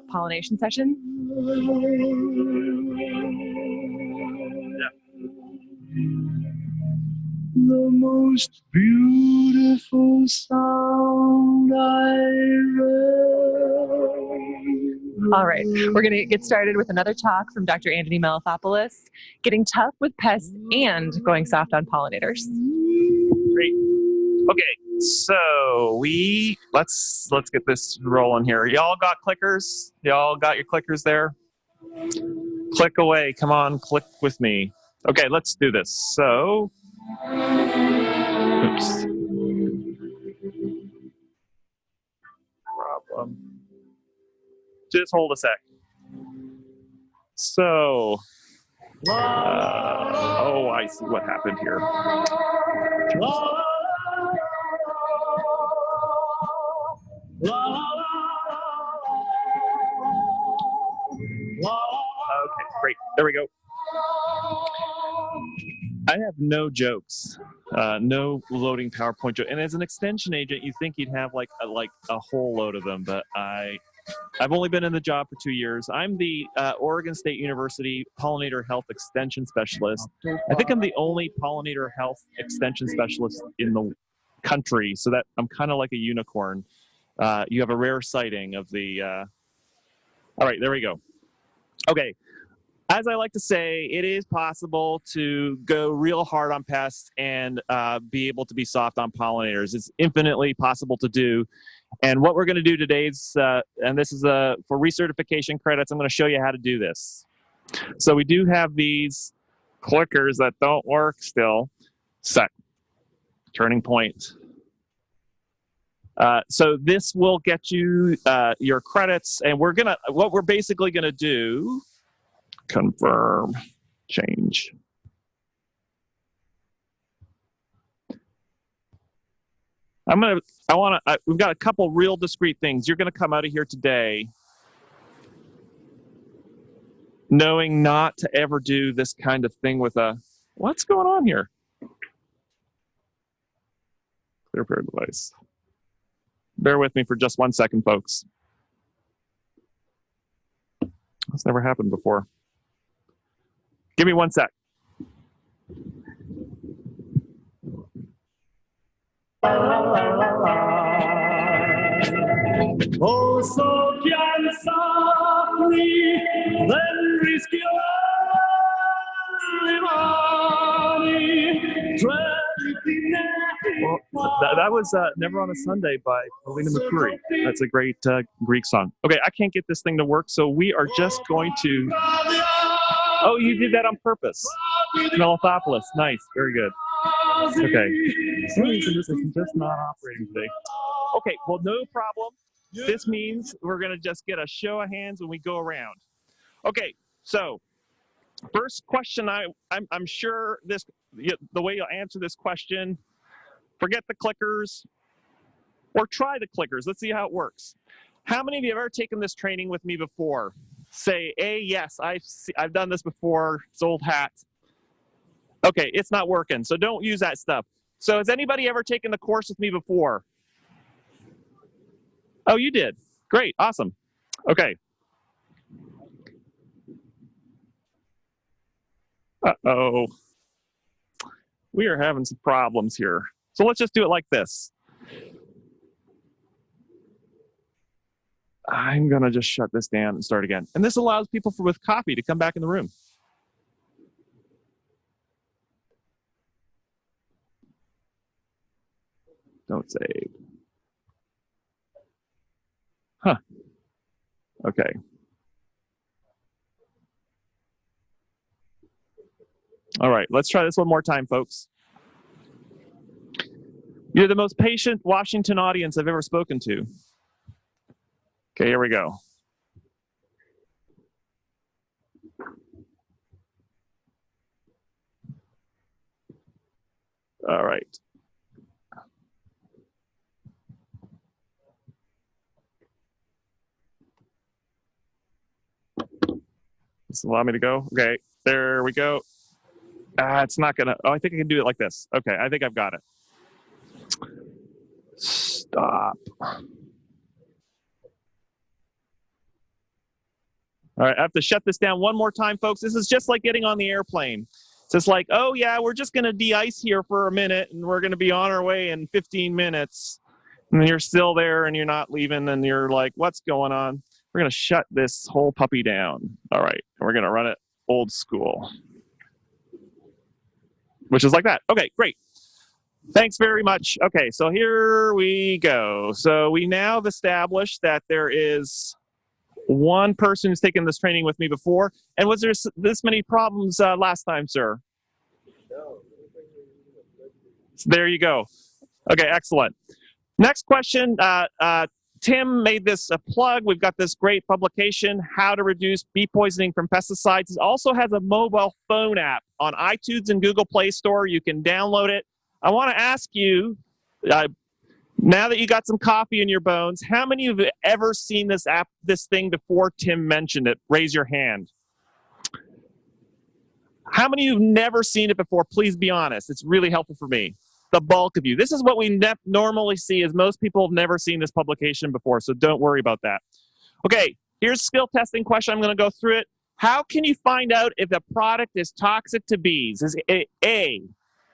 pollination session. The most beautiful sound I heard. All right, we're going to get started with another talk from Dr. Andony Melathopoulos, getting tough with pests and going soft on pollinators. Great. Okay, so let's get this rolling here. Y'all got clickers? Y'all got your clickers there? Click away. Come on, click with me. Okay, let's do this. So, oops. Problem. Just hold a sec. So, oh, I see what happened here. Okay, great. There we go. I have no jokes, no loading PowerPoint jokes. And as an extension agent, you think you'd have like a whole load of them, but I've only been in the job for 2 years. I'm the Oregon State University Pollinator Health Extension Specialist. I think I'm the only pollinator health extension specialist in the country, so that I'm kind of like a unicorn. You have a rare sighting of the... All right, there we go. Okay. As I like to say, it is possible to go real hard on pests and be able to be soft on pollinators. It's infinitely possible to do. And what we're going to do today is, and this is for recertification credits, I'm going to show you how to do this. So we do have these clickers that don't work still. Set. Turning point. So this will get you your credits, and what we're basically going to do. Confirm, change. We've got a couple real discrete things. You're gonna come out of here today knowing not to ever do this kind of thing with what's going on here? Clear pair device. Bear with me for just 1 second, folks. That's never happened before. Give me 1 sec. Oh, so can softly, then risk your Well, that was Never on a Sunday by Polina McCurry. That's a great Greek song. Okay, I can't get this thing to work, so we are just going to... Oh, you did that on purpose. Melathopoulos, nice, very good. Okay, for some reason this is just not operating today. Okay, well, no problem. This means we're gonna just get a show of hands when we go around. Okay, so first question, I'm sure the way you'll answer this question, forget the clickers, or try the clickers. Let's see how it works. How many of you have ever taken this training with me before? Say A, yes, I've done this before, it's old hat. Okay, it's not working, so don't use that stuff. So has anybody ever taken the course with me before? Oh, you did. Great, awesome. Okay. Uh-oh. We are having some problems here. So let's just do it like this. I'm gonna just shut this down and start again. And this allows people with copy to come back in the room. Don't save. Huh. Okay. All right, let's try this one more time, folks. You're the most patient Washington audience I've ever spoken to. Okay, here we go. All right. Does it allow me to go? Okay, there we go. It's not gonna, oh, I think I can do it like this. Okay, I think I've got it. Stop. All right, I have to shut this down one more time, folks. This is just like getting on the airplane. So it's like, oh, yeah, we're just going to de-ice here for a minute, and we're going to be on our way in 15 minutes. And you're still there, and you're not leaving, and you're like, what's going on? We're going to shut this whole puppy down. All right, and we're going to run it old school, which is like that. Okay, great. Thanks very much. Okay, so here we go. So we now have established that there is one person who's taken this training with me before. And was there this many problems last time, sir? No. There you go. Okay, excellent. Next question. Tim made this a plug. We've got this great publication, How to Reduce Bee Poisoning from Pesticides. It also has a mobile phone app on iTunes and Google Play Store. You can download it. I want to ask you, now that you got some coffee in your bones, how many of you have ever seen this app, this thing before Tim mentioned it? Raise your hand. How many of you have never seen it before? Please be honest. It's really helpful for me. The bulk of you. This is what we normally see, is most people have never seen this publication before, so don't worry about that. Okay, here's a skill testing question. I'm going to go through it. How can you find out if a product is toxic to bees? Is A,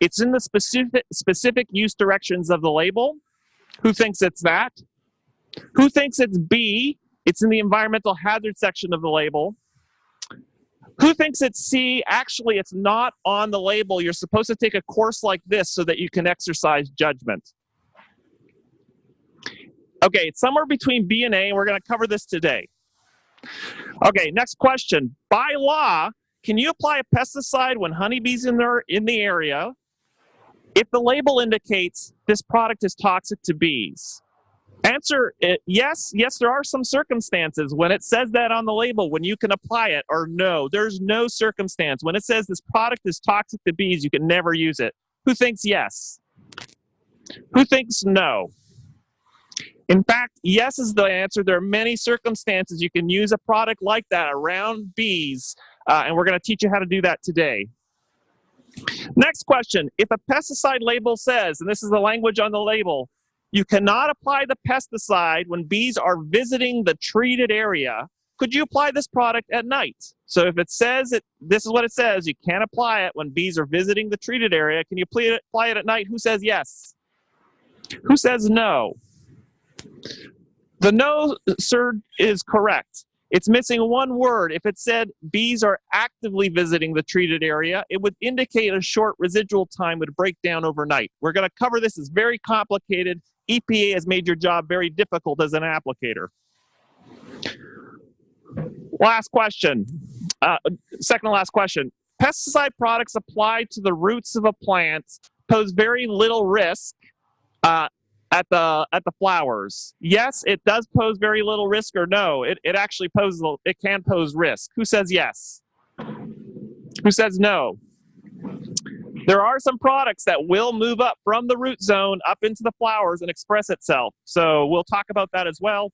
it's in the specific use directions of the label. Who thinks it's that? Who thinks it's B? It's in the environmental hazard section of the label. Who thinks it's C? Actually, it's not on the label. You're supposed to take a course like this so that you can exercise judgment. Okay, it's somewhere between B and A, and we're going to cover this today. Okay, next question. By law, can you apply a pesticide when honeybees in the area if the label indicates this product is toxic to bees? Answer, yes. Yes, there are some circumstances when it says that on the label when you can apply it, or no, there's no circumstance. When it says this product is toxic to bees, you can never use it. Who thinks yes? Who thinks no? In fact, yes is the answer. There are many circumstances you can use a product like that around bees, and we're going to teach you how to do that today. Next question. If a pesticide label says, and this is the language on the label, you cannot apply the pesticide when bees are visiting the treated area, could you apply this product at night? So if it says it, this is what it says, you can't apply it when bees are visiting the treated area, can you apply it at night? Who says yes? Who says no? The no, sir, is correct. It's missing one word. If it said bees are actively visiting the treated area, it would indicate a short residual time would break down overnight. We're going to cover this. It's very complicated. EPA has made your job very difficult as an applicator. Last question. Second to last question. Pesticide products applied to the roots of a plant pose very little risk at the flowers. Yes, it does pose very little risk, or no, it actually poses, it can pose risk. Who says yes? Who says no? There are some products that will move up from the root zone up into the flowers and express itself. So we'll talk about that as well.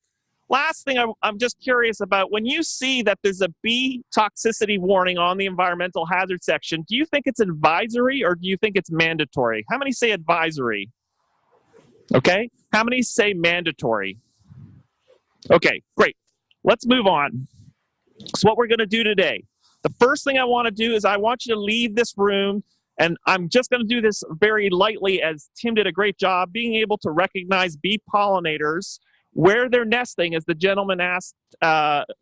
Last thing I'm just curious about, when you see that there's a bee toxicity warning on the environmental hazard section, do you think it's advisory or do you think it's mandatory? How many say advisory? Okay. How many say mandatory? Okay, great. Let's move on. So what we're going to do today, the first thing I want to do is I want you to leave this room, and I'm just going to do this very lightly, as Tim did a great job being able to recognize bee pollinators, where they're nesting, as the gentleman asked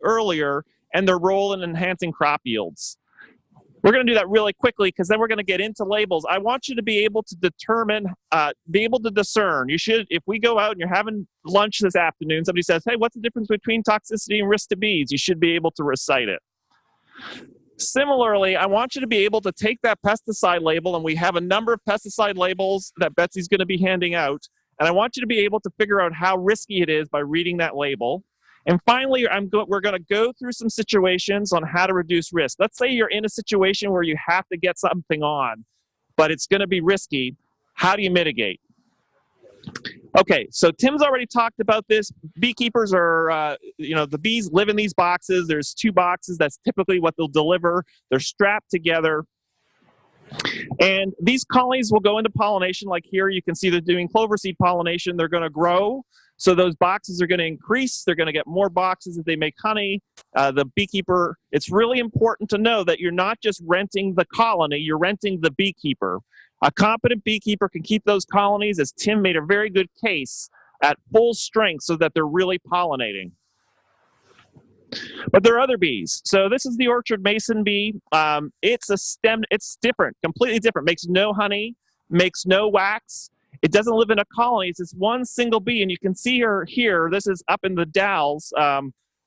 earlier, and their role in enhancing crop yields. We're going to do that really quickly because then we're going to get into labels. I want you to be able to determine, be able to discern. You should, if we go out and you're having lunch this afternoon, somebody says, hey, what's the difference between toxicity and risk to bees? You should be able to recite it. Similarly, I want you to be able to take that pesticide label, and we have a number of pesticide labels that Betsy's going to be handing out, and I want you to be able to figure out how risky it is by reading that label. And finally, we're going to go through some situations on how to reduce risk. Let's say you're in a situation where you have to get something on, but it's going to be risky. How do you mitigate? Okay, so Tim's already talked about this. Beekeepers are, the bees live in these boxes. There's 2 boxes. That's typically what they'll deliver. They're strapped together. And these colonies will go into pollination. Like here, you can see they're doing clover seed pollination. They're going to grow. So those boxes are going to increase. They're going to get more boxes if they make honey. The beekeeper, it's really important to know that you're not just renting the colony, you're renting the beekeeper. A competent beekeeper can keep those colonies, as Tim made a very good case, at full strength so that they're really pollinating. But there are other bees. So this is the orchard mason bee. It's a stem, it's different, completely different. Makes no honey, makes no wax. It doesn't live in a colony. It's this one single bee, and you can see her here. This is up in the Dalles,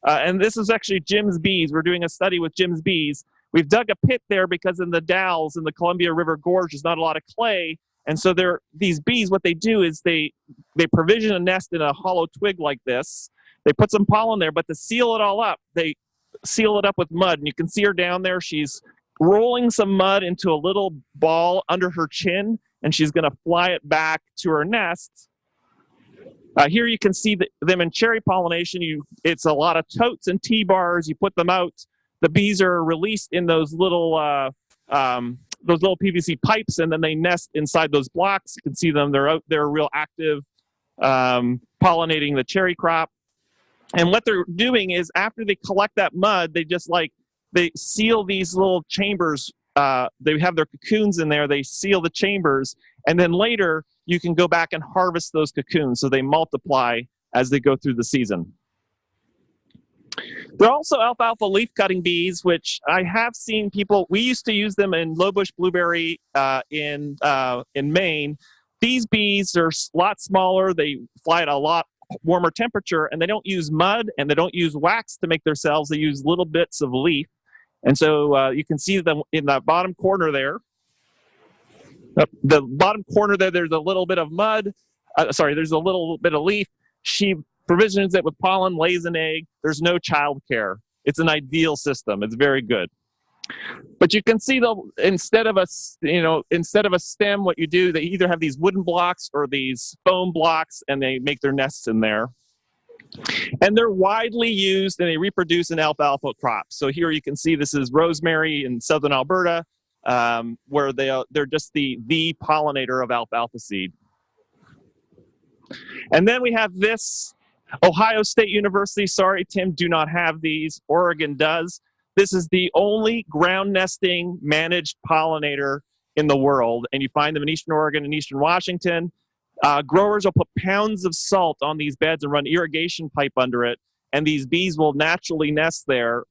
and this is actually Jim's bees. We're doing a study with Jim's bees. We've dug a pit there because in the Dalles, in the Columbia River Gorge, there's not a lot of clay, and so these bees, what they do is they provision a nest in a hollow twig like this. They put some pollen there, but to seal it all up, they seal it up with mud. And you can see her down there. She's rolling some mud into a little ball under her chin, and she's going to fly it back to her nest. Here you can see them in cherry pollination. It's a lot of totes and T-bars. You put them out. The bees are released in those little PVC pipes, and then they nest inside those blocks. You can see them. They're out there real active, pollinating the cherry crop. And what they're doing is after they collect that mud, they seal these little chambers. They have their cocoons in there. They seal the chambers. And then later, you can go back and harvest those cocoons. So they multiply as they go through the season. There are also alfalfa leaf-cutting bees, which I have seen people, we used to use them in lowbush blueberry in Maine. These bees are a lot smaller. They fly at a lot warmer temperature, and they don't use mud and they don't use wax to make their cells. They use little bits of leaf. And so you can see them in the bottom corner there. The bottom corner there, there's a little bit of mud. There's a little bit of leaf. She provisions it with pollen, lays an egg. There's no child care. It's an ideal system. It's very good. But you can see though, instead of a stem, what you do, they either have these wooden blocks or these foam blocks, and they make their nests in there. And they're widely used, and they reproduce in alfalfa crops. So here you can see this is rosemary in southern Alberta, where they're just the pollinator of alfalfa seed. And then we have this Ohio State University. Sorry, Tim, do not have these. Oregon does. This is the only ground nesting managed pollinator in the world, and you find them in Eastern Oregon and Eastern Washington. Growers will put pounds of salt on these beds and run irrigation pipe under it, and these bees will naturally nest there,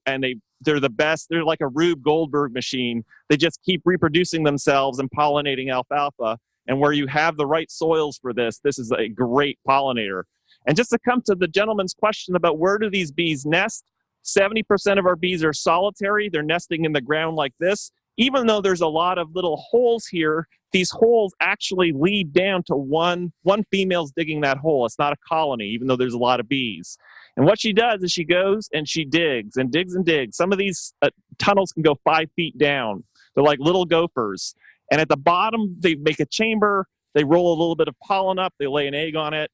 and they're the best. They're like a Rube Goldberg machine. They just keep reproducing themselves and pollinating alfalfa, and where you have the right soils for this, this is a great pollinator. And just to come to the gentleman's question about where do these bees nest, 70% of our bees are solitary. They're nesting in the ground like this. Even though there's a lot of little holes here, these holes actually lead down to one female's digging that hole. It's not a colony, even though there's a lot of bees. And what she does is she goes and she digs and digs and digs. Some of these tunnels can go 5 feet down. They're like little gophers. And at the bottom, they make a chamber. They roll a little bit of pollen up. They lay an egg on it.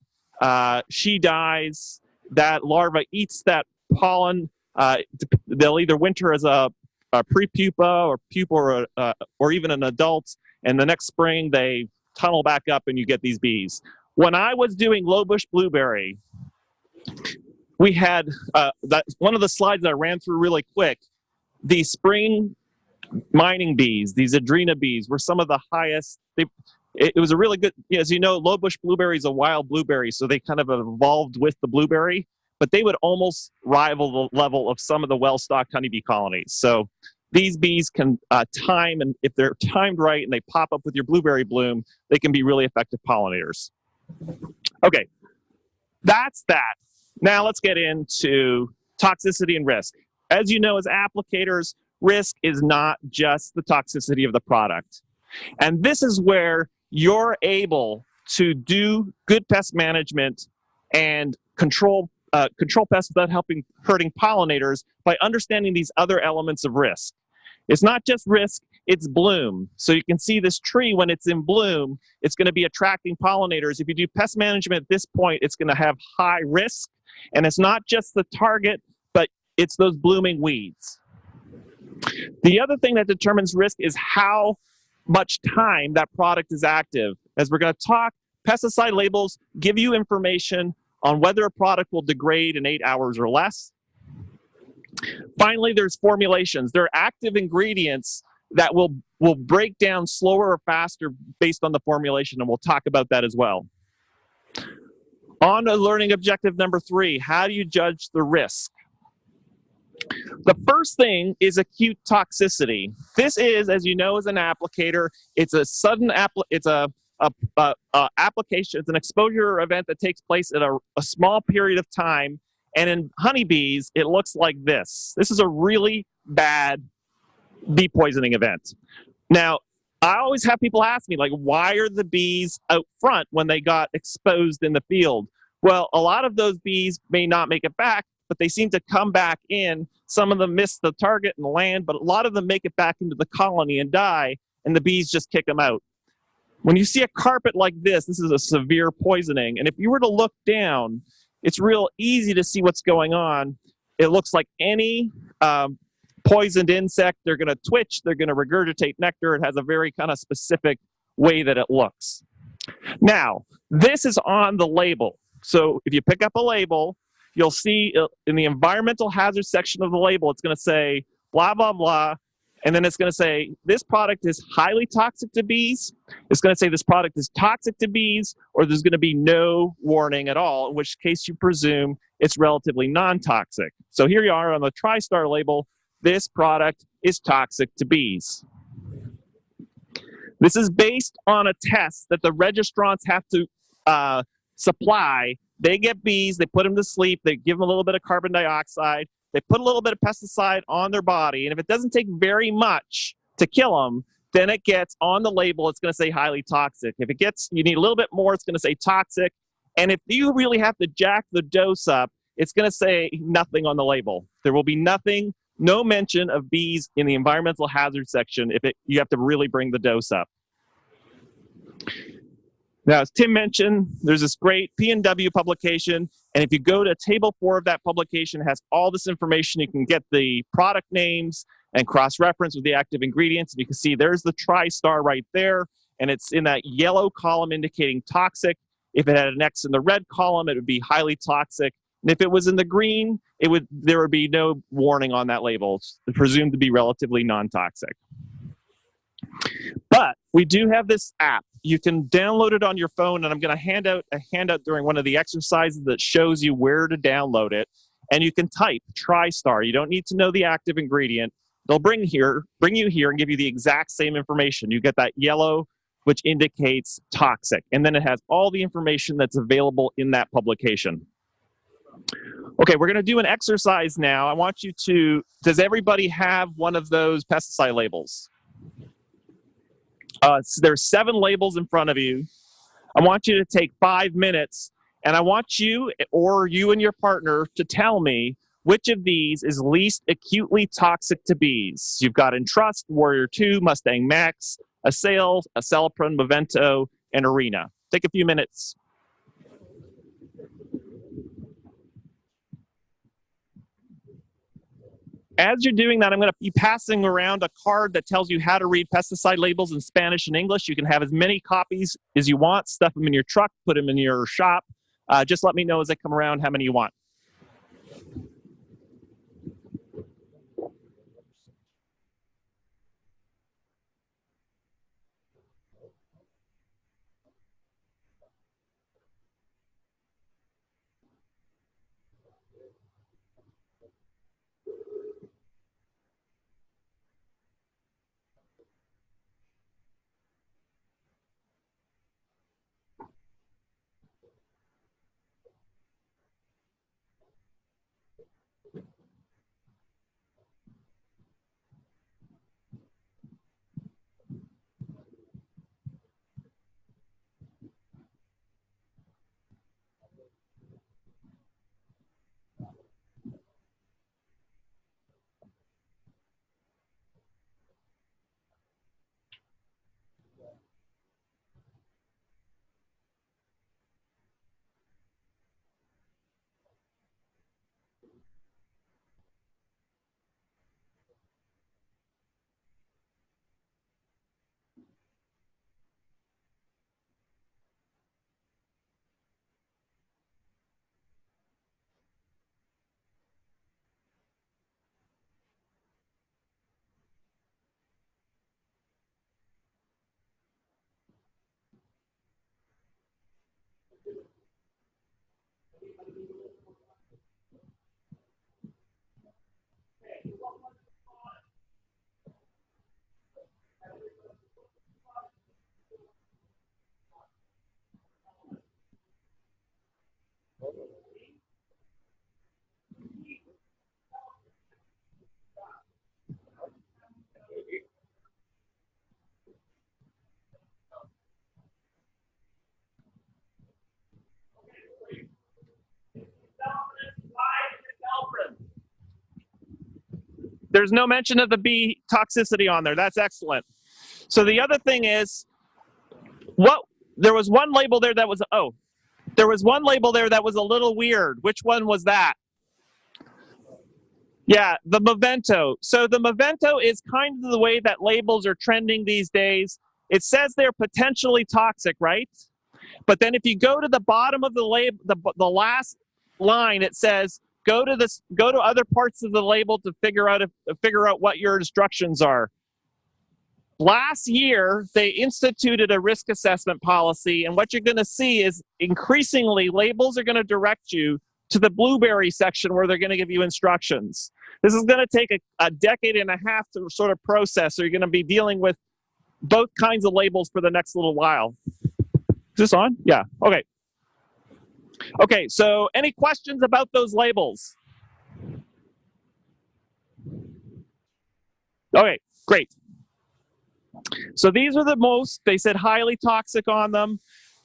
She dies. That larva eats that pollen. They'll either winter as a pre-pupa or pupa or even an adult, and the next spring they tunnel back up and you get these bees. When I was doing lowbush blueberry, we had one of the slides that I ran through really quick. The spring mining bees, these Adrena bees, were some of the highest. It was a really good, as you know, lowbush blueberry is a wild blueberry, so they kind of evolved with the blueberry, but they would almost rival the level of some of the well-stocked honeybee colonies. So these bees can time, and if they're timed right and they pop up with your blueberry bloom, they can be really effective pollinators. Okay, that's that. Now let's get into toxicity and risk. As you know, as applicators, risk is not just the toxicity of the product. And this is where you're able to do good pest management and control pests without hurting pollinators by understanding these other elements of risk. It's not just risk, it's bloom. So you can see this tree, when it's in bloom, it's going to be attracting pollinators. If you do pest management at this point, it's going to have high risk. And it's not just the target, but it's those blooming weeds. The other thing that determines risk is how much time that product is active. As we're going to talk, pesticide labels give you information on whether a product will degrade in 8 hours or less. Finally, there's formulations. There are active ingredients that will break down slower or faster based on the formulation, and we'll talk about that as well. On to learning objective number 3, how do you judge the risk? The first thing is acute toxicity. This is, as you know, as an applicator, it's a sudden application. It's an exposure event that takes place at a small period of time. And in honeybees, it looks like this. This is a really bad bee poisoning event. Now, I always have people ask me, like, why are the bees out front when they got exposed in the field? Well, a lot of those bees may not make it back, but they seem to come back in. Some of them miss the target and land, but a lot of them make it back into the colony and die, and the bees just kick them out. When you see a carpet like this is a severe poisoning, and if you were to look down, it's real easy to see what's going on. It looks like any poisoned insect. They're going to twitch, they're going to regurgitate nectar. It has a very kind of specific way that it looks. Now, this is on the label. So if you pick up a label, you'll see in the environmental hazard section of the label, it's going to say blah, blah, blah. And then it's going to say this product is highly toxic to bees. It's going to say this product is toxic to bees, or there's going to be no warning at all, in which case you presume it's relatively non-toxic. So here you are on the TriStar label. This product is toxic to bees. This is based on a test that the registrants have to supply. They get bees, they put them to sleep, they give them a little bit of carbon dioxide, they put a little bit of pesticide on their body, and if it doesn't take very much to kill them, then it gets on the label, it's going to say highly toxic. If it gets, you need a little bit more, it's going to say toxic. And if you really have to jack the dose up, it's going to say nothing on the label. There will be nothing, no mention of bees in the environmental hazard section if you have to really bring the dose up. Now, as Tim mentioned, there's this great P&W publication, and if you go to table 4 of that publication, it has all this information. You can get the product names and cross-reference with the active ingredients. And you can see there's the TriStar right there, and it's in that yellow column indicating toxic. If it had an X in the red column, it would be highly toxic. And if it was in the green, there would be no warning on that label. It's presumed to be relatively non-toxic. But we do have this app. You can download it on your phone, and I'm going to hand out a handout during one of the exercises that shows you where to download it. And you can type TriStar. You don't need to know the active ingredient. They'll bring you here and give you the exact same information. You get that yellow, which indicates toxic. And then it has all the information that's available in that publication. Okay, we're going to do an exercise now. I want you to, does everybody have one of those pesticide labels? There's 7 labels in front of you. I want you to take 5 minutes, and I want you or you and your partner to tell me which of these is least acutely toxic to bees. You've got Entrust, Warrior 2, Mustang Max, Assail, Acelepryn, Movento, and Arena. Take a few minutes. As you're doing that, I'm going to be passing around a card that tells you how to read pesticide labels in Spanish and English. You can have as many copies as you want, stuff them in your truck, put them in your shop. Just let me know as they come around how many you want. There's no mention of the bee toxicity on there. That's excellent. So the other thing is, there was one label there that was, there was one label there that was a little weird. Which one was that? Yeah, the Movento. So the Movento is kind of the way that labels are trending these days. It says they're potentially toxic, right? But then if you go to the bottom of the label, the last line, it says, go to other parts of the label to figure out what your instructions are. Last year, they instituted a risk assessment policy, and what you're going to see is increasingly labels are going to direct you to the blueberry section where they're going to give you instructions. This is going to take a decade and a half to sort of process, so you're going to be dealing with both kinds of labels for the next little while. Is this on? Yeah, okay. Okay, so any questions about those labels? Okay, great. So these are the most, they said highly toxic on them.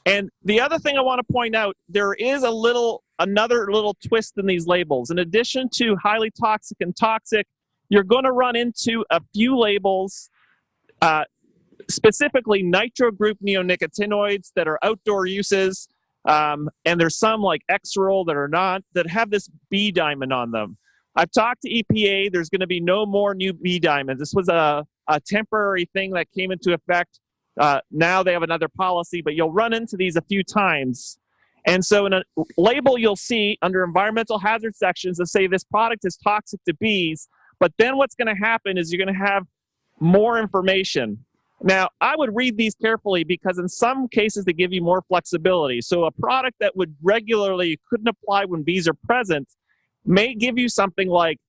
And the other thing I want to point out, there is another little twist in these labels. In addition to highly toxic and toxic, you're going to run into a few labels, specifically nitro group neonicotinoids that are outdoor uses. And there's some like Exerol that have this B diamond on them. I've talked to EPA. There's going to be no more new B diamonds. This was a temporary thing that came into effect. Now they have another policy, but you'll run into these a few times. And so in a label you'll see under environmental hazard sections that say this product is toxic to bees, but then what's going to happen is you're going to have more information. Now, I would read these carefully because in some cases they give you more flexibility. So a product that would regularly couldn't apply when bees are present may give you something like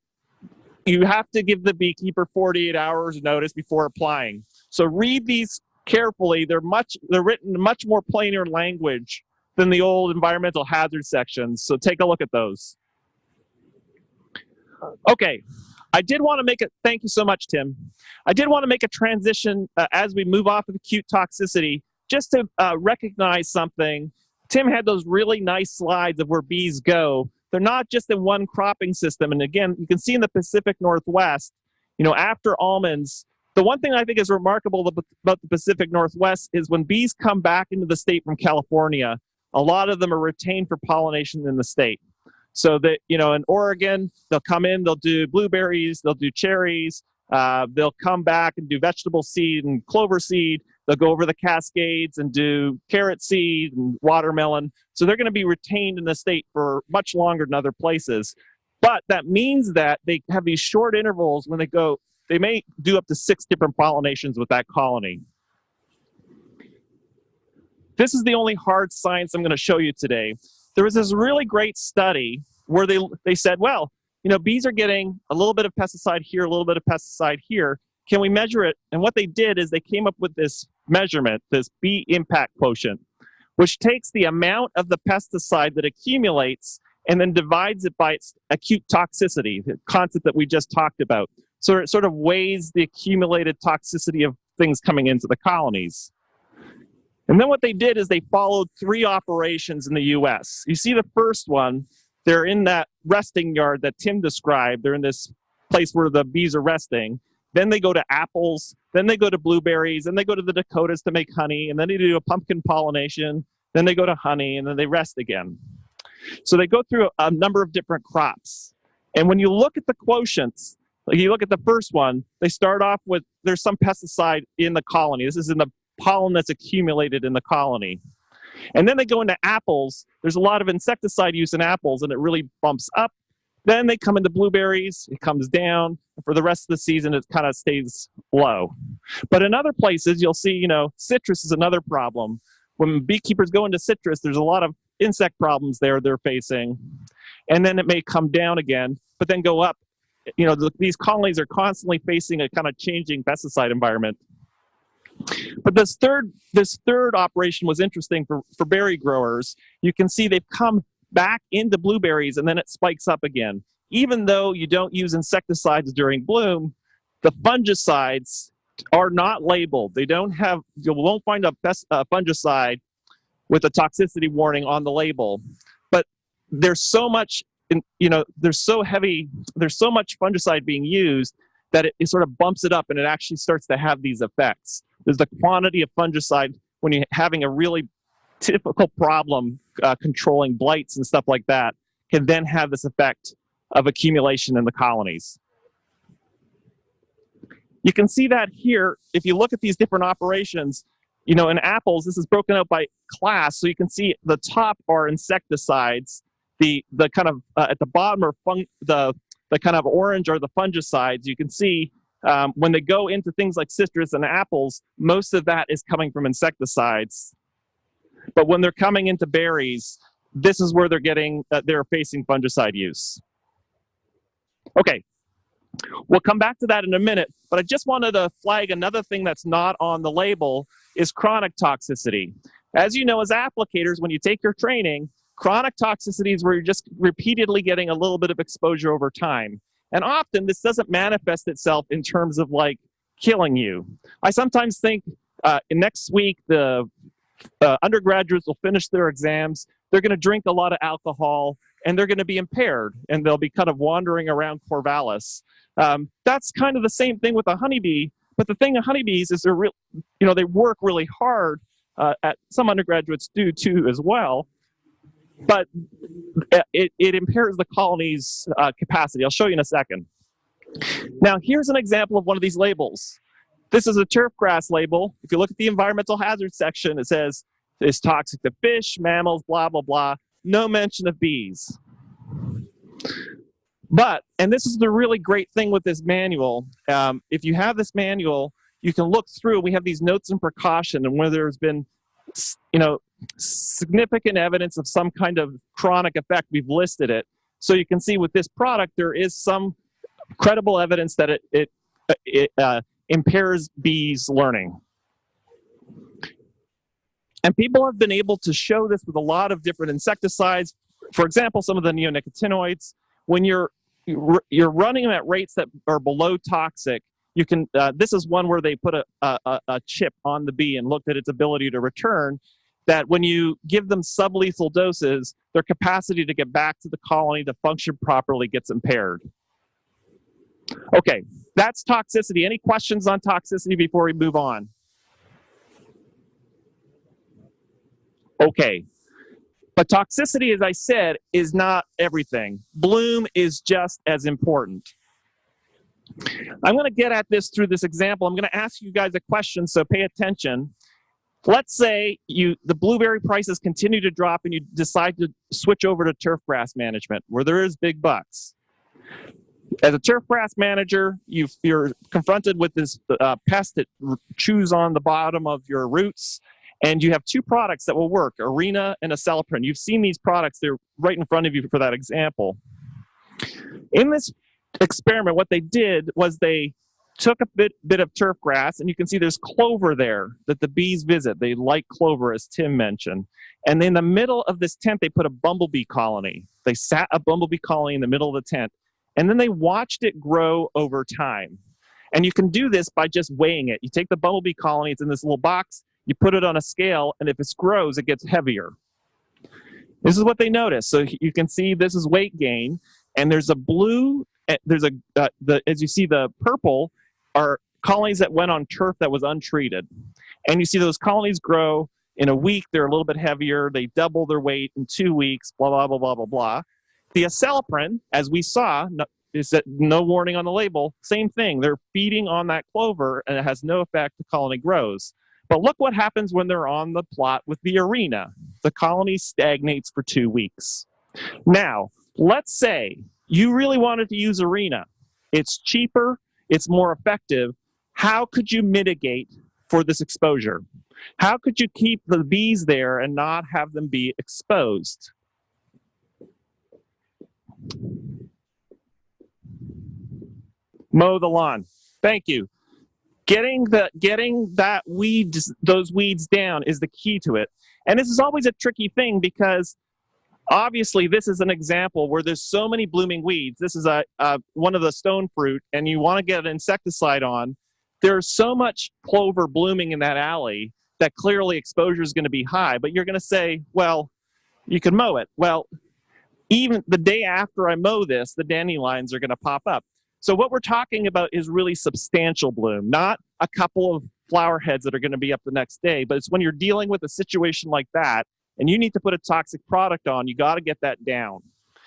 you have to give the beekeeper 48 hours notice before applying. So read these carefully. They're written in much more plainer language than the old environmental hazard sections. So take a look at those. Okay, I did want to make it, thank you so much, Tim. I did want to make a transition as we move off of acute toxicity, just to recognize something. Tim had those really nice slides of where bees go. They're not just in one cropping system. And again, you can see in the Pacific Northwest, after almonds, the one thing I think is remarkable about the Pacific Northwest is when bees come back into the state from California, a lot of them are retained for pollination in the state. So that, in Oregon, they'll come in, they'll do blueberries, they'll do cherries, they'll come back and do vegetable seed and clover seed. They'll go over the Cascades and do carrot seed and watermelon. So they're going to be retained in the state for much longer than other places. But that means that they have these short intervals when they go, they may do up to 6 different pollinations with that colony. This is the only hard science I'm going to show you today. There was this really great study where they said, well, bees are getting a little bit of pesticide here, a little bit of pesticide here. Can we measure it? And what they did is they came up with this measurement, this bee impact quotient, which takes the amount of the pesticide that accumulates and then divides it by its acute toxicity, the concept that we just talked about. So it sort of weighs the accumulated toxicity of things coming into the colonies. And then what they did is they followed 3 operations in the US. You see the first one, they're in that resting yard that Tim described. They're in this place where the bees are resting. Then they go to apples, then they go to blueberries, then they go to the Dakotas to make honey, and then they do a pumpkin pollination, then they go to honey, and then they rest again. So they go through a number of different crops. And when you look at the quotients, like you look at the first one, they start off with, there's some pesticide in the colony. This is in the pollen that's accumulated in the colony. And then they go into apples. There's a lot of insecticide use in apples, and it really bumps up. Then they come into blueberries, it comes down. For the rest of the season, it kind of stays low. But in other places, you'll see, citrus is another problem. When beekeepers go into citrus, there's a lot of insect problems there they're facing. And then it may come down again, but then go up. These colonies are constantly facing a kind of changing pesticide environment. But this third operation was interesting for berry growers. You can see they've come back into blueberries and then it spikes up again. Even though you don't use insecticides during bloom, the fungicides are not labeled. They don't have, you won't find a fungicide with a toxicity warning on the label. But there's so much, there's so much fungicide being used that it sort of bumps it up and it actually starts to have these effects. There's the quantity of fungicide when you're having a really typical problem controlling blights and stuff like that can then have this effect of accumulation in the colonies. You can see that here. If you look at these different operations, in apples, this is broken out by class. So you can see the top are insecticides. The kind of at the bottom are the kind of orange are the fungicides. You can see when they go into things like citrus and apples, most of that is coming from insecticides. But when they're coming into berries, this is where they're facing fungicide use. Okay, we'll come back to that in a minute, but I just wanted to flag another thing that's not on the label is chronic toxicity. As you know, as applicators, when you take your training, chronic toxicity is where you're just repeatedly getting a little bit of exposure over time. And often this doesn't manifest itself in terms of like killing you. I sometimes think next week the undergraduates will finish their exams, they're going to drink a lot of alcohol, and they're going to be impaired, and they'll be kind of wandering around Corvallis. That's kind of the same thing with a honeybee, but the thing of honeybees is they work really hard. Some undergraduates do too as well, but it impairs the colony's capacity. I'll show you in a second. Now, here's an example of one of these labels. This is a turf grass label. If you look at the environmental hazard section, it says it's toxic to fish, mammals, blah, blah, blah. No mention of bees. But, and this is the really great thing with this manual, if you have this manual, you can look through, we have these notes and precaution, and where there's been, significant evidence of some kind of chronic effect, we've listed it. So you can see with this product, there is some credible evidence that it impairs bees' learning. And people have been able to show this with a lot of different insecticides. For example, some of the neonicotinoids, when you're running them at rates that are below toxic, you can, this is one where they put a chip on the bee and looked at its ability to return, that when you give them sublethal doses, their capacity to get back to the colony to function properly gets impaired. Okay, that's toxicity. Any questions on toxicity before we move on? Okay, but toxicity, as I said, is not everything. Bloom is just as important. I'm going to get at this through this example. I'm going to ask you guys a question, so pay attention. Let's say the blueberry prices continue to drop and you decide to switch over to turf grass management, where there is big bucks. As a turf grass manager, you're confronted with this pest that chews on the bottom of your roots, and you have two products that will work, Arena and Acelepryn. You've seen these products, they're right in front of you for that example. In this experiment, what they did was they took a bit of turf grass, and you can see there's clover there that the bees visit. They like clover, as Tim mentioned. And in the middle of this tent, they put a bumblebee colony. They sat a bumblebee colony in the middle of the tent, and then they watched it grow over time. And you can do this by just weighing it. You take the bumblebee colony, it's in this little box, you put it on a scale, and if it grows, it gets heavier. This is what they noticed. So you can see this is weight gain, and there's a blue, as you see, the purple are colonies that went on turf that was untreated. And you see those colonies grow in a week, they're a little bit heavier, they double their weight in 2 weeks, blah, blah, blah, blah, blah, blah. The Acelepryn, as we saw, is that no warning on the label, same thing. They're feeding on that clover, and it has no effect, the colony grows. But look what happens when they're on the plot with the Arena. The colony stagnates for 2 weeks. Now, let's say you really wanted to use Arena. It's cheaper, it's more effective. How could you mitigate for this exposure? How could you keep the bees there and not have them be exposed? Mow the lawn. Thank you. Getting those weeds down is the key to it. And this is always a tricky thing because obviously this is an example where there's so many blooming weeds. This is one of the stone fruit, and you want to get an insecticide on. There's so much clover blooming in that alley that clearly exposure is going to be high, but you're going to say, well, you can mow it. Well, even the day after I mow this, the dandelions are going to pop up. So what we're talking about is really substantial bloom, not a couple of flower heads that are going to be up the next day, but it's when you're dealing with a situation like that and you need to put a toxic product on, you got to get that down.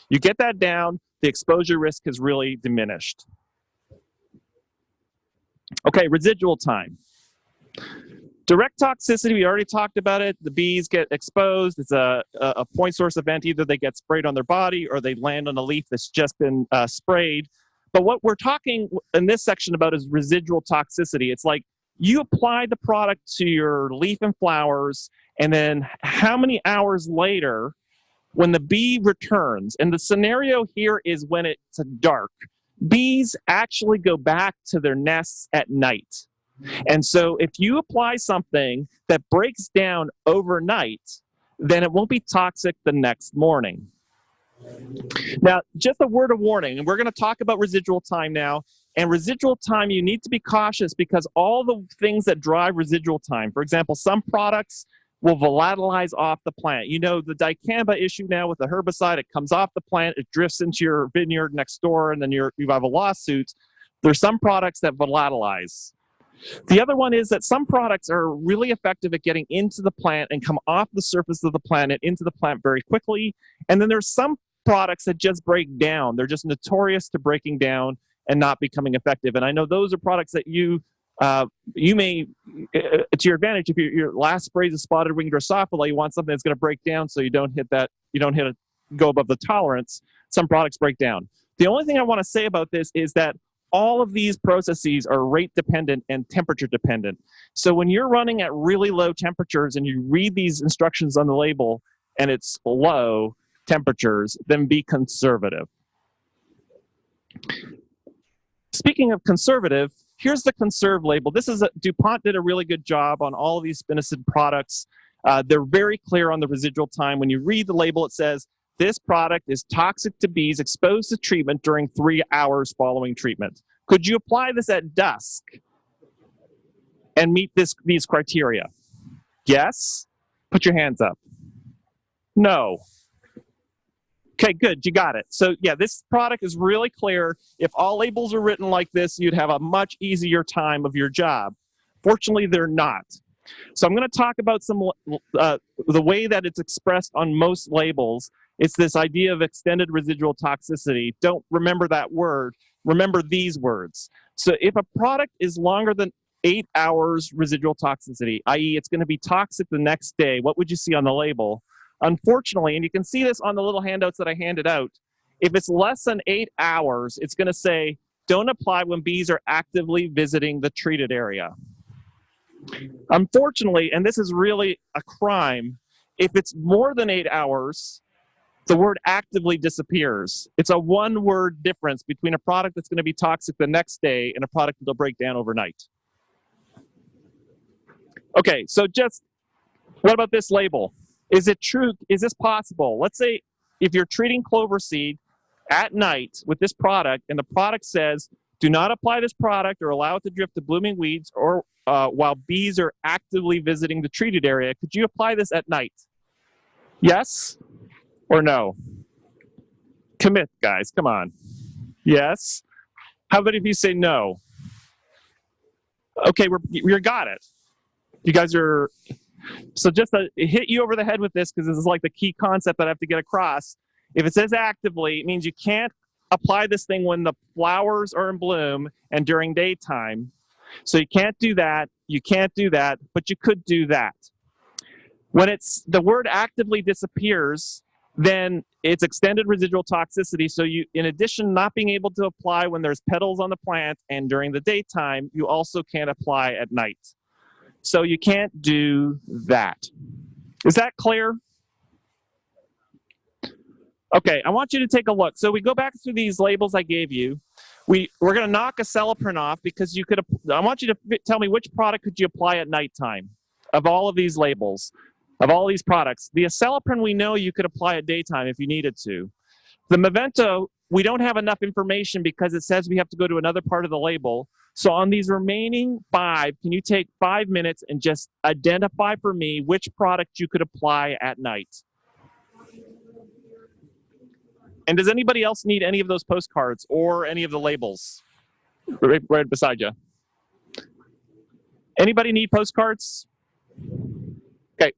You get that down, the exposure risk is really diminished. Okay, residual time. Direct toxicity, we already talked about it. The bees get exposed. It's a point source event. Either they get sprayed on their body or they land on a leaf that's just been sprayed. But what we're talking in this section about is residual toxicity. It's like you apply the product to your leaf and flowers, and then how many hours later, when the bee returns, and the scenario here is when it's dark, bees actually go back to their nests at night. And so if you apply something that breaks down overnight, then it won't be toxic the next morning. Now, just a word of warning, and we're going to talk about residual time now. And residual time, you need to be cautious because all the things that drive residual time, for example, some products will volatilize off the plant. You know, the dicamba issue now with the herbicide, it comes off the plant, it drifts into your vineyard next door, and then you have a lawsuit. There's some products that volatilize. The other one is that some products are really effective at getting into the plant and come off the surface of the plant into the plant very quickly. And then there's some products that just break down. They're just notorious to breaking down and not becoming effective. And I know those are products that you may, to your advantage, if your last spray is a spotted winged Drosophila, you want something that's going to break down so you don't go above the tolerance. Some products break down. The only thing I want to say about this is that all of these processes are rate dependent and temperature dependent. So when you're running at really low temperatures and you read these instructions on the label and it's low temperatures, then be conservative. Speaking of conservative, here's the conserve label. DuPont did a really good job on all of these spinosad products. They're very clear on the residual time. When you read the label, it says, this product is toxic to bees exposed to treatment during 3 hours following treatment. Could you apply this at dusk and meet these criteria? Yes? Put your hands up. No. Okay, good, you got it. So yeah, this product is really clear. If all labels are written like this, you'd have a much easier time of your job. Fortunately, they're not. So I'm going to talk about the way that it's expressed on most labels. It's this idea of extended residual toxicity. Don't remember that word. Remember these words. So if a product is longer than 8 hours residual toxicity, i.e. it's going to be toxic the next day, what would you see on the label? Unfortunately, and you can see this on the little handouts that I handed out, if it's less than 8 hours, it's going to say, don't apply when bees are actively visiting the treated area. Unfortunately, and this is really a crime, if it's more than 8 hours, the word actively disappears. It's a one-word difference between a product that's going to be toxic the next day and a product that'll break down overnight. Okay, so just what about this label? Is it true? Is this possible? Let's say if you're treating clover seed at night with this product and the product says, do not apply this product or allow it to drift to blooming weeds or while bees are actively visiting the treated area. Could you apply this at night? Yes or no? Commit, guys. Come on. Yes. How about if you say no? Okay, we got it. You guys are... So just to hit you over the head with this, because this is like the key concept that I have to get across. If it says actively, it means you can't apply this thing when the flowers are in bloom and during daytime. So you can't do that, but you could do that. When the word actively disappears, then it's extended residual toxicity. So you, in addition, not being able to apply when there's petals on the plant and during the daytime, you also can't apply at night. So you can't do that. Is that clear? Okay, I want you to take a look. So we go back through these labels I gave you. We're going to knock acelepryn off because you could. I want you to tell me which product could you apply at nighttime of all of these labels, of all these products. The acelepryn we know you could apply at daytime if you needed to. The Movento, we don't have enough information because it says we have to go to another part of the label. So on these remaining 5, can you take 5 minutes and just identify for me which product you could apply at night? And does anybody else need any of those postcards or any of the labels? Right beside you. Anybody need postcards? Okay.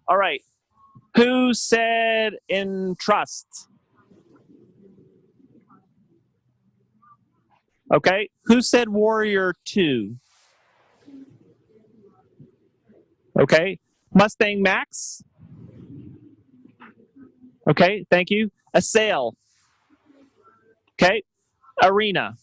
All right. Who said entrust? Okay. Who said warrior 2? Okay. Mustang Max? Okay, thank you. Assail. Okay. Arena.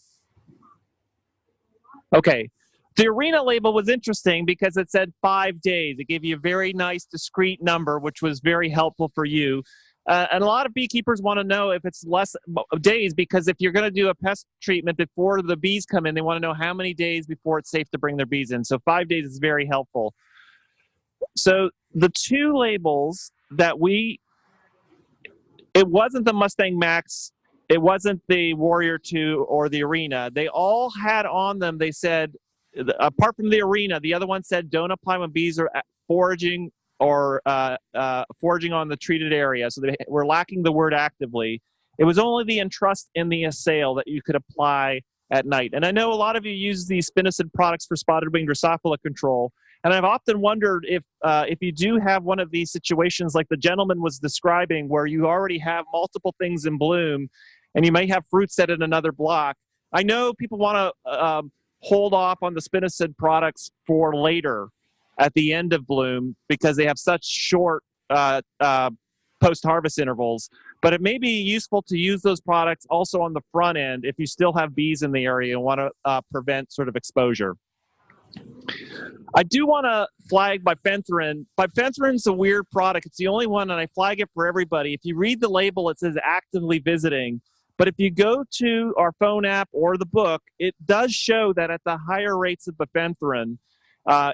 Okay. The arena label was interesting because it said 5 days. It gave you a very nice discrete number, which was very helpful for you. And a lot of beekeepers want to know if it's less days, because if you're going to do a pest treatment before the bees come in, they want to know how many days before it's safe to bring their bees in. So 5 days is very helpful. So the 2 labels that it wasn't the Mustang Max, it wasn't the Warrior 2 or the Arena. They all had on them, they said, apart from the Arena, the other one said don't apply when bees are foraging or foraging on the treated area. So they were lacking the word actively. It was only the entrust and the assail that you could apply at night. And I know a lot of you use these spinosad products for spotted wing Drosophila control. And I've often wondered if you do have one of these situations like the gentleman was describing, where you already have multiple things in bloom and you may have fruit set in another block. I know people want to hold off on the spinosad products for later at the end of bloom because they have such short post-harvest intervals. But it may be useful to use those products also on the front end if you still have bees in the area and want to prevent sort of exposure. I do want to flag bifenthrin. Bifenthrin's a weird product. It's the only one, and I flag it for everybody. If you read the label, it says actively visiting. But if you go to our phone app or the book, it does show that at the higher rates of bifenthrin,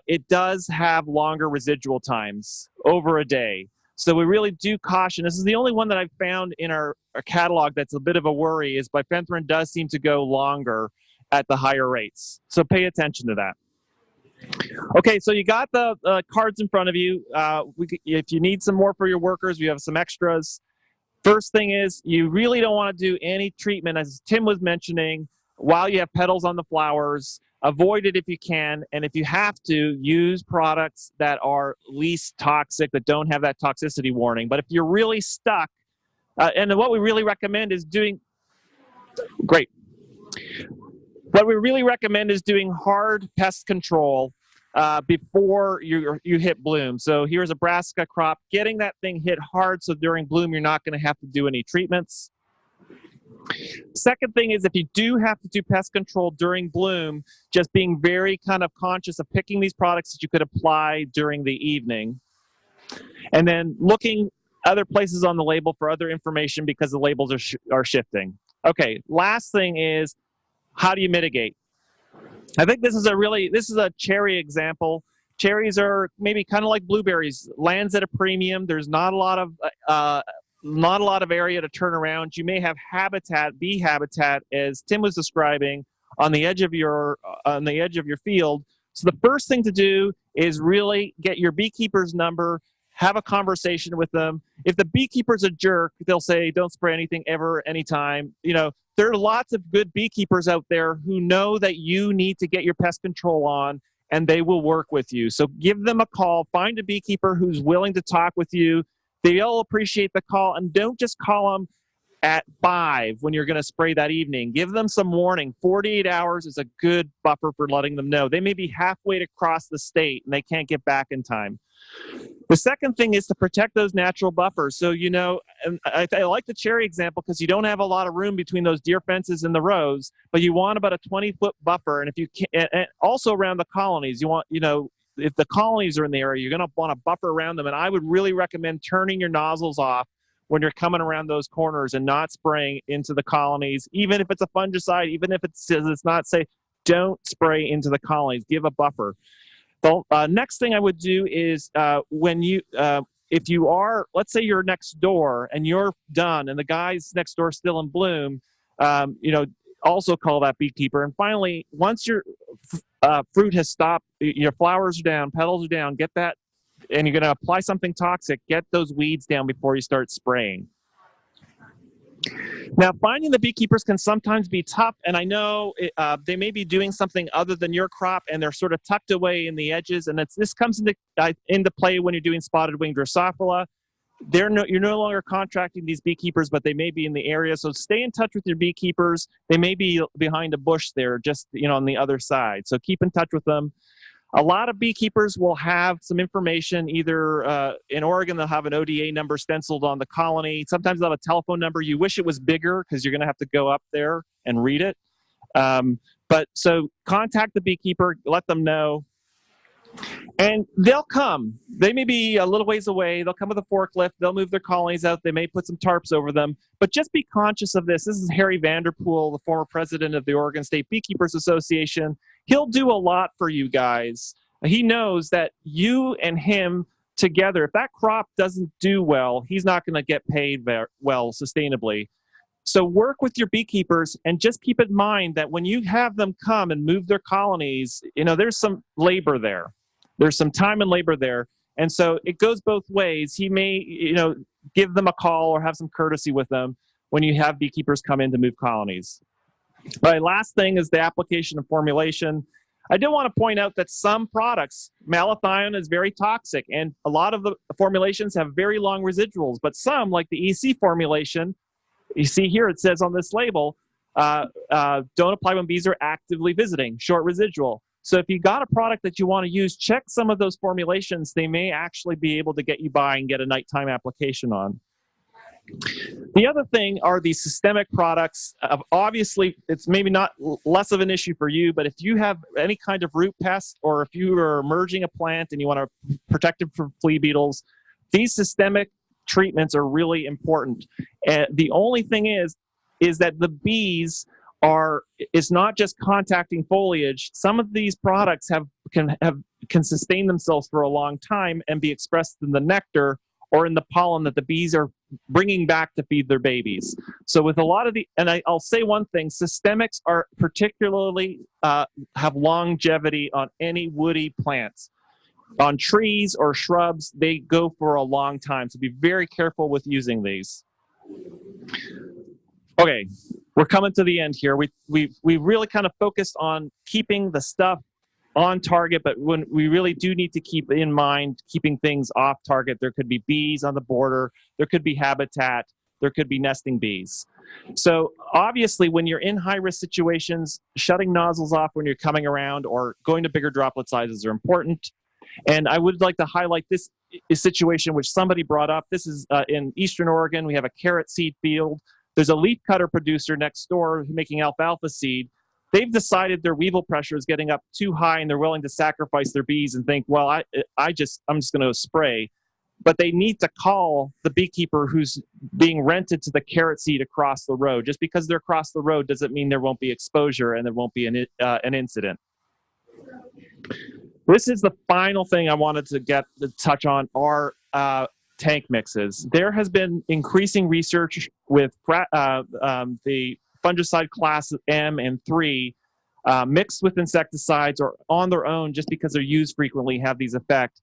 it does have longer residual times, over a day. So we really do caution. This is the only one that I've found in our catalog that's a bit of a worry, is bifenthrin does seem to go longer at the higher rates. So pay attention to that. Okay, so you got the cards in front of you. If you need some more for your workers, we have some extras. First thing is, you really don't want to do any treatment, as Tim was mentioning, while you have petals on the flowers. Avoid it if you can, and if you have to, use products that are least toxic, that don't have that toxicity warning. But if you're really stuck, and what we really recommend is doing, great. What we really recommend is doing hard pest control before you hit bloom. So here's a brassica crop, getting that thing hit hard so during bloom you're not going to have to do any treatments. Second thing is, if you do have to do pest control during bloom, just being very kind of conscious of picking these products that you could apply during the evening. And then looking other places on the label for other information, because the labels are shifting. Okay, last thing is, how do you mitigate? I think this is a cherry example. Cherries are maybe kind of like blueberries, lands at a premium. There's not a lot of area to turn around. You may have bee habitat, as Tim was describing, on the edge of your field. So the first thing to do is really get your beekeeper's number, have a conversation with them. If the beekeeper's a jerk, they'll say, "Don't spray anything ever, anytime." There are lots of good beekeepers out there who know that you need to get your pest control on, and they will work with you. So give them a call. Find a beekeeper who's willing to talk with you. They'll appreciate the call, and don't just call them at 5 when you're going to spray that evening. Give them some warning. 48 hours is a good buffer for letting them know. They may be halfway to cross the state, and they can't get back in time. The second thing is to protect those natural buffers. So, and I like the cherry example because you don't have a lot of room between those deer fences and the rows, but you want about a 20-foot buffer. And if you can, and also around the colonies, you want, if the colonies are in the area, you're going to want a buffer around them. And I would really recommend turning your nozzles off when you're coming around those corners and not spraying into the colonies, even if it's a fungicide, even if it says it's not safe. Don't spray into the colonies. Give a buffer. The next thing I would do is if you are, let's say you're next door and you're done and the guy's next door still in bloom, also call that beekeeper. And finally, once your fruit has stopped, your flowers are down, petals are down, get that, and you're going to apply something toxic, get those weeds down before you start spraying. Now, finding the beekeepers can sometimes be tough, and I know they may be doing something other than your crop, and they're sort of tucked away in the edges, and this comes into play when you're doing spotted wing Drosophila. You're no longer contracting these beekeepers, but they may be in the area, so stay in touch with your beekeepers. They may be behind a bush there, just on the other side, so keep in touch with them. A lot of beekeepers will have some information, either in Oregon, they'll have an ODA number stenciled on the colony. Sometimes they'll have a telephone number. You wish it was bigger because you're going to have to go up there and read it. But so contact the beekeeper, let them know, and they'll come. They may be a little ways away. They'll come with a forklift. They'll move their colonies out. They may put some tarps over them. But just be conscious of this. This is Harry Vanderpool, the former president of the Oregon State Beekeepers Association. He'll do a lot for you guys. He knows that you and him together, if that crop doesn't do well, he's not going to get paid well sustainably. So work with your beekeepers and just keep in mind that when you have them come and move their colonies, there's some labor there. There's some time and labor there. And so it goes both ways. He may, give them a call or have some courtesy with them when you have beekeepers come in to move colonies. All right, last thing is the application of formulation. I do want to point out that some products, malathion is very toxic, and a lot of the formulations have very long residuals, but some, like the EC formulation, you see here it says on this label, don't apply when bees are actively visiting, short residual. So if you got a product that you want to use, check some of those formulations. They may actually be able to get you by and get a nighttime application on. The other thing are these systemic products. Obviously, it's maybe not less of an issue for you, but if you have any kind of root pest or if you are merging a plant and you want to protect it from flea beetles, these systemic treatments are really important. The only thing is that the bees it's not just contacting foliage. Some of these products can sustain themselves for a long time and be expressed in the nectar or in the pollen that the bees are bringing back to feed their babies. So with a lot of I'll say one thing, systemics are particularly have longevity on any woody plants. On trees or shrubs, they go for a long time. So be very careful with using these. Okay, we're coming to the end here. We really kind of focused on keeping the stuff on target, but when we really do need to keep in mind keeping things off target. There could be bees on the border, there could be habitat, there could be nesting bees. So obviously when you're in high-risk situations, shutting nozzles off when you're coming around or going to bigger droplet sizes are important. And I would like to highlight this situation which somebody brought up. This is in Eastern Oregon. We have a carrot seed field. There's a leaf cutter producer next door making alfalfa seed. They've decided their weevil pressure is getting up too high and they're willing to sacrifice their bees and think, well, I'm just going to spray. but they need to call the beekeeper who's being rented to the carrot seed across the road. Just because they're across the road doesn't mean there won't be exposure and there won't be an incident. This is the final thing I wanted to touch on are tank mixes. There has been increasing research with the fungicide class M and 3 mixed with insecticides or on their own just because they're used frequently have these effects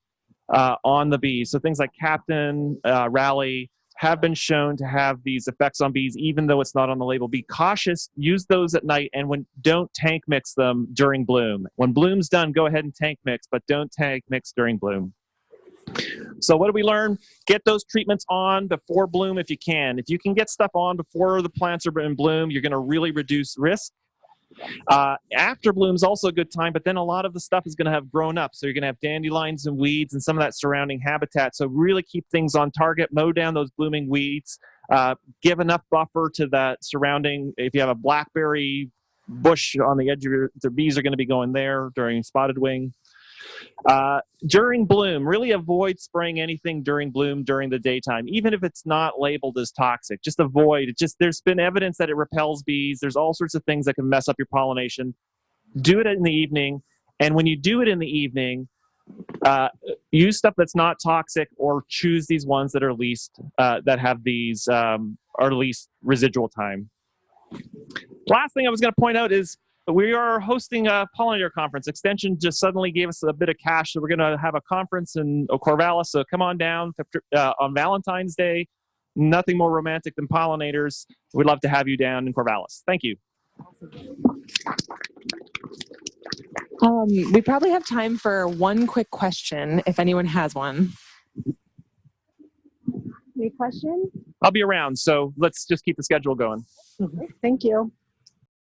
on the bees. So things like Captain, Rally have been shown to have these effects on bees even though it's not on the label. Be cautious, use those at night, and don't tank mix them during bloom. When bloom's done, go ahead and tank mix, but don't tank mix during bloom. So what do we learn? Get those treatments on before bloom if you can. If you can get stuff on before the plants are in bloom, you're going to really reduce risk. After bloom is also a good time, but then a lot of the stuff is going to have grown up. So you're going to have dandelions and weeds and some of that surrounding habitat. So really keep things on target, mow down those blooming weeds, give enough buffer to that surrounding. If you have a blackberry bush on the edge of the bees are going to be going there during spotted wing. During bloom, really avoid spraying anything during bloom during the daytime, even if it's not labeled as toxic. Just avoid it. There's been evidence that it repels bees. There's all sorts of things that can mess up your pollination. Do it in the evening, and when you do it in the evening, use stuff that's not toxic, or choose these ones that are least that have these are least residual time. Last thing I was going to point out is we are hosting a pollinator conference. Extension just suddenly gave us a bit of cash, so we're going to have a conference in Corvallis. So come on down on Valentine's Day. Nothing more romantic than pollinators. We'd love to have you down in Corvallis. Thank you. We probably have time for one quick question, if anyone has one. Any questions? I'll be around, so let's just keep the schedule going. Thank you.